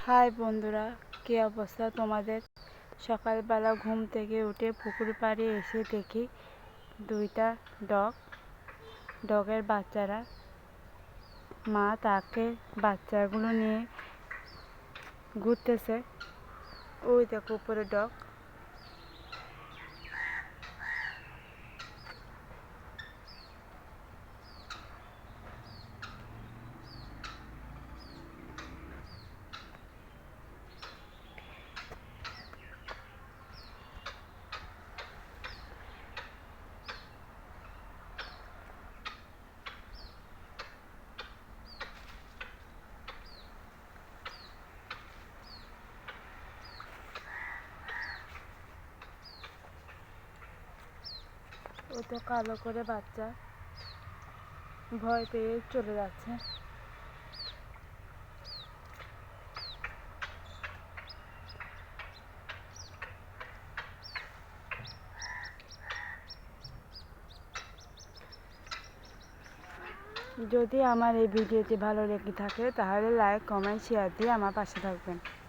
High বন্ধুরা, কী অবস্থা তোমাদের? সকালবেলা ঘুম থেকে উঠে পুকুর পাড়ে এসে দেখি দুইটা ডগের বাচ্চারা, মা তাকে বাচ্চাগুলো নিয়ে ঘুরতেছে। ওই দেখো উপরে ডগ। ও তো কালো করে বাচ্চা, ভয় পেয়ে চলে যাচ্ছে। যদি আমার এই ভিডিওটি ভালো লেগে থাকে তাহলে লাইক, কমেন্ট, শেয়ার দিয়ে আমার পাশে থাকবেন।